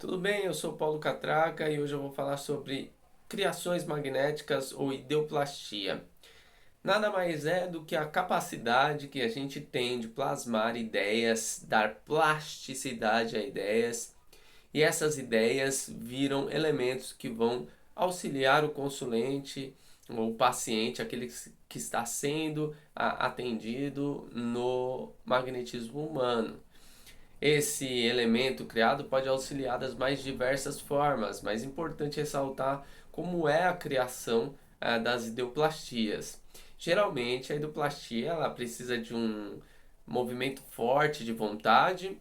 Tudo bem? Eu sou Paulo Catraca e hoje eu vou falar sobre criações magnéticas ou ideoplastia. Nada mais é do que a capacidade que a gente tem de plasmar ideias, dar plasticidade a ideias, e essas ideias viram elementos que vão auxiliar o consulente ou o paciente, aquele que está sendo atendido no magnetismo humano. Esse elemento criado pode auxiliar das mais diversas formas, mas é importante ressaltar como é a criação das ideoplastias. Geralmente, a ideoplastia ela precisa de um movimento forte de vontade,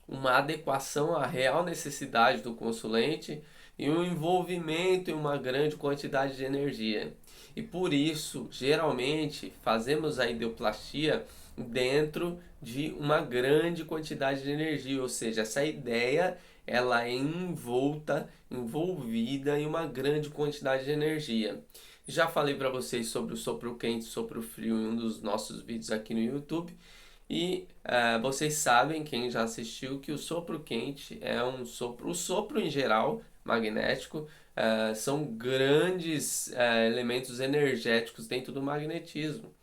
uma adequação à real necessidade do consulente e um envolvimento em uma grande quantidade de energia. E por isso, geralmente, fazemos a ideoplastia dentro de uma grande quantidade de energia, ou seja, essa ideia ela é envolvida em uma grande quantidade de energia. Já falei para vocês sobre o sopro quente e sopro frio em um dos nossos vídeos aqui no YouTube. E vocês sabem, quem já assistiu, que o sopro quente é um sopro. O sopro em geral, magnético, são grandes elementos energéticos dentro do magnetismo.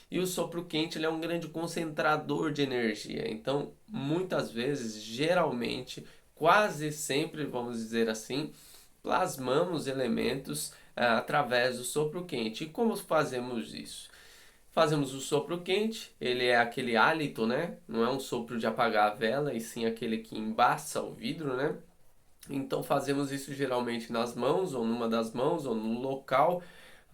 E o sopro quente ele é um grande concentrador de energia. Então, muitas vezes, geralmente, quase sempre, vamos dizer assim, plasmamos elementos através do sopro quente. E como fazemos isso? Fazemos o sopro quente, ele é aquele hálito, né? Não é um sopro de apagar a vela, e sim aquele que embaça o vidro, né? Então fazemos isso geralmente nas mãos, ou numa das mãos, ou no local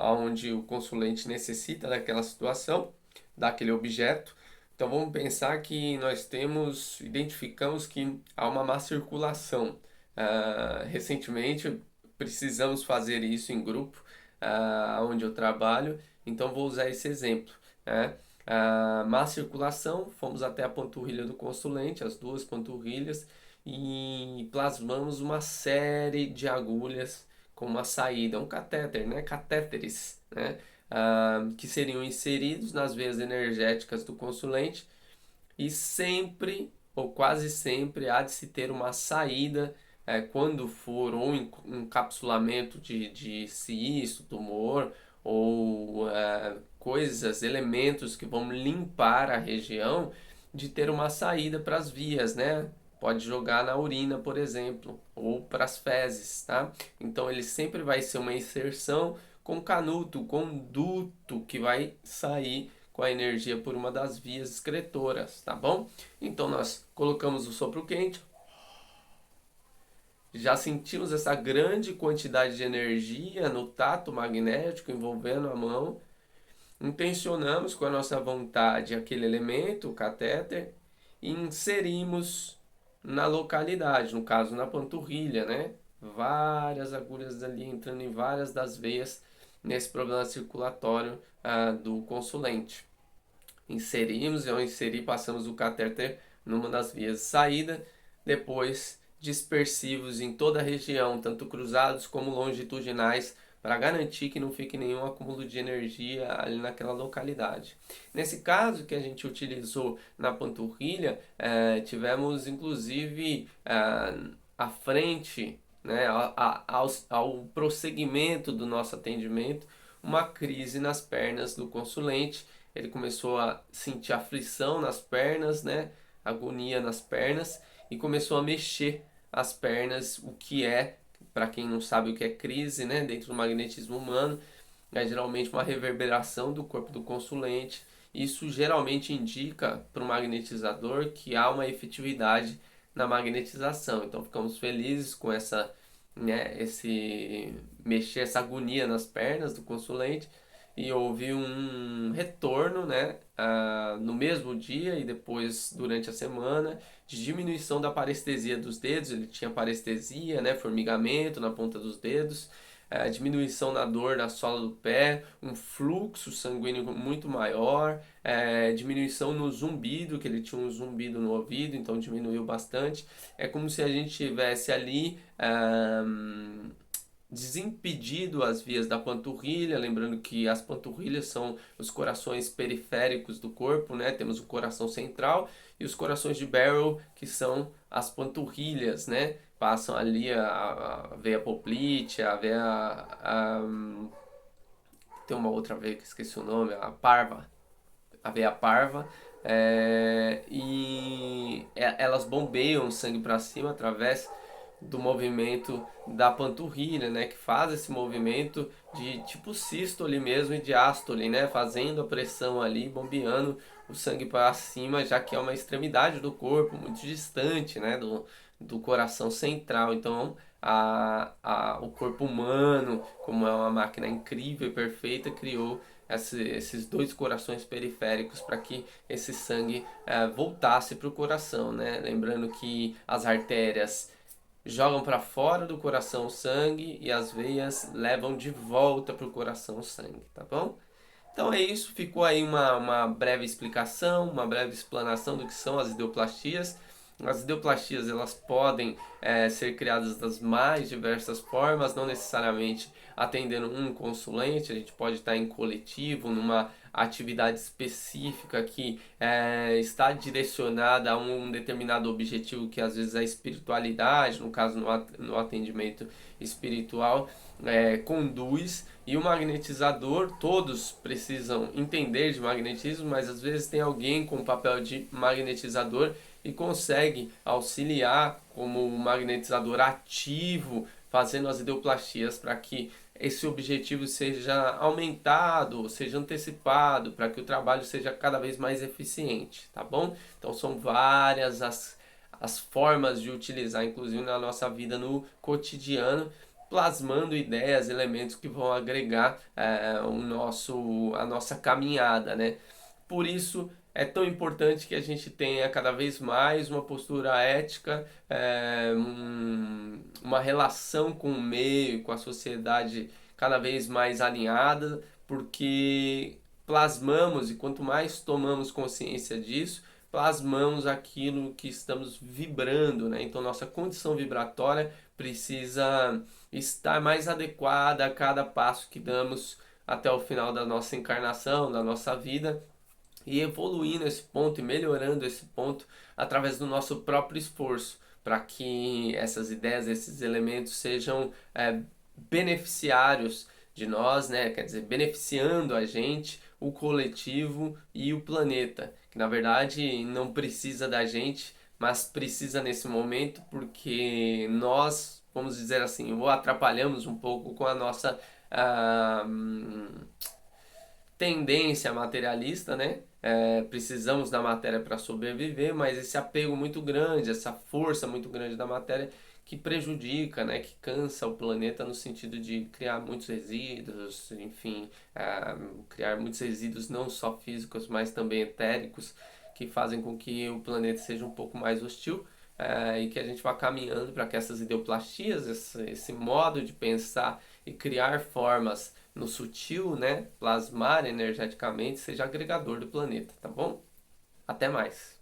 onde o consulente necessita daquela situação, daquele objeto. Então vamos pensar que nós identificamos que há uma má circulação. Recentemente precisamos fazer isso em grupo, onde eu trabalho, então vou usar esse exemplo, né? Má circulação, fomos até a panturrilha do consulente, as duas panturrilhas, e plasmamos uma série de agulhas com uma saída, um catéter, né? Catéteres, né? Que seriam inseridos nas veias energéticas do consulente e sempre ou quase sempre há de se ter uma saída quando for ou encapsulamento de cisto, tumor ou coisas, elementos que vão limpar a região, de ter uma saída para as vias, né? Pode jogar na urina, por exemplo, ou para as fezes, tá? Então ele sempre vai ser uma inserção com canuto, com duto que vai sair com a energia por uma das vias excretoras, tá bom? Então nós colocamos o sopro quente, já sentimos essa grande quantidade de energia no tato magnético envolvendo a mão, intencionamos com a nossa vontade aquele elemento, o catéter, e inserimos na localidade, no caso na panturrilha, né? Várias agulhas ali entrando em várias das veias nesse problema circulatório do consulente. Inserimos, ao inserir, passamos o catéter numa das vias de saída, depois dispersivos em toda a região, tanto cruzados como longitudinais, para garantir que não fique nenhum acúmulo de energia ali naquela localidade. Nesse caso que a gente utilizou na panturrilha, tivemos inclusive à frente, né, ao prosseguimento do nosso atendimento, uma crise nas pernas do consulente. Ele começou a sentir aflição nas pernas, né, agonia nas pernas, e começou a mexer as pernas, o que é, para quem não sabe o que é crise, né, dentro do magnetismo humano, é geralmente uma reverberação do corpo do consulente. Isso geralmente indica para o magnetizador que há uma efetividade na magnetização. Então ficamos felizes com esse mexer, essa agonia nas pernas do consulente, e houve um retorno, né, no mesmo dia e depois durante a semana, de diminuição da parestesia dos dedos. Ele tinha parestesia, né, formigamento na ponta dos dedos, diminuição na dor na sola do pé, um fluxo sanguíneo muito maior, diminuição no zumbido, que ele tinha um zumbido no ouvido, então diminuiu bastante. É como se a gente tivesse ali desimpedido as vias da panturrilha, lembrando que as panturrilhas são os corações periféricos do corpo, né? Temos o coração central e os corações de Barrow, que são as panturrilhas, né? Passam ali a veia poplítea, a veia... tem uma outra veia que esqueci o nome, a parva, a veia parva, elas bombeiam o sangue para cima através do movimento da panturrilha, né, que faz esse movimento de tipo sístole mesmo e diástole, né, fazendo a pressão ali, bombeando o sangue para cima, já que é uma extremidade do corpo, muito distante, né, do coração central. Então, o corpo humano, como é uma máquina incrível e perfeita, criou esses dois corações periféricos para que esse sangue voltasse para o coração, né? Lembrando que as artérias jogam para fora do coração o sangue e as veias levam de volta para o coração o sangue, tá bom? Então é isso, ficou aí uma breve explicação, uma breve explanação do que são as ideoplastias. As ideoplastias elas podem ser criadas das mais diversas formas, não necessariamente atendendo um consulente, a gente pode estar em coletivo, numa atividade específica que está direcionada a um determinado objetivo, que às vezes é a espiritualidade, no caso no atendimento espiritual, conduz. E o magnetizador, todos precisam entender de magnetismo, mas às vezes tem alguém com o papel de magnetizador e consegue auxiliar como magnetizador ativo, fazendo as ideoplastias para que esse objetivo seja aumentado, seja antecipado, para que o trabalho seja cada vez mais eficiente, tá bom? Então são várias as formas de utilizar, inclusive na nossa vida no cotidiano, plasmando ideias, elementos que vão agregar a nossa caminhada, né? Por isso é tão importante que a gente tenha cada vez mais uma postura ética, uma relação com o meio, com a sociedade cada vez mais alinhada, porque plasmamos, e quanto mais tomamos consciência disso, plasmamos aquilo que estamos vibrando, né? Então nossa condição vibratória precisa estar mais adequada a cada passo que damos até o final da nossa encarnação, da nossa vida, e evoluindo esse ponto e melhorando esse ponto através do nosso próprio esforço, para que essas ideias, esses elementos sejam beneficiários de nós, né? Quer dizer, beneficiando a gente, o coletivo e o planeta, que na verdade não precisa da gente, mas precisa nesse momento porque nós, vamos dizer assim, ou atrapalhamos um pouco com a nossa ah, tendência materialista, né? Precisamos da matéria para sobreviver, mas esse apego muito grande, essa força muito grande da matéria que prejudica, né? Que cansa o planeta no sentido de criar muitos resíduos, enfim, criar muitos resíduos não só físicos, mas também etéricos, que fazem com que o planeta seja um pouco mais hostil. E que a gente vá caminhando para que essas ideoplastias, esse modo de pensar e criar formas no sutil, né, plasmar energeticamente, seja agregador do planeta, tá bom? Até mais!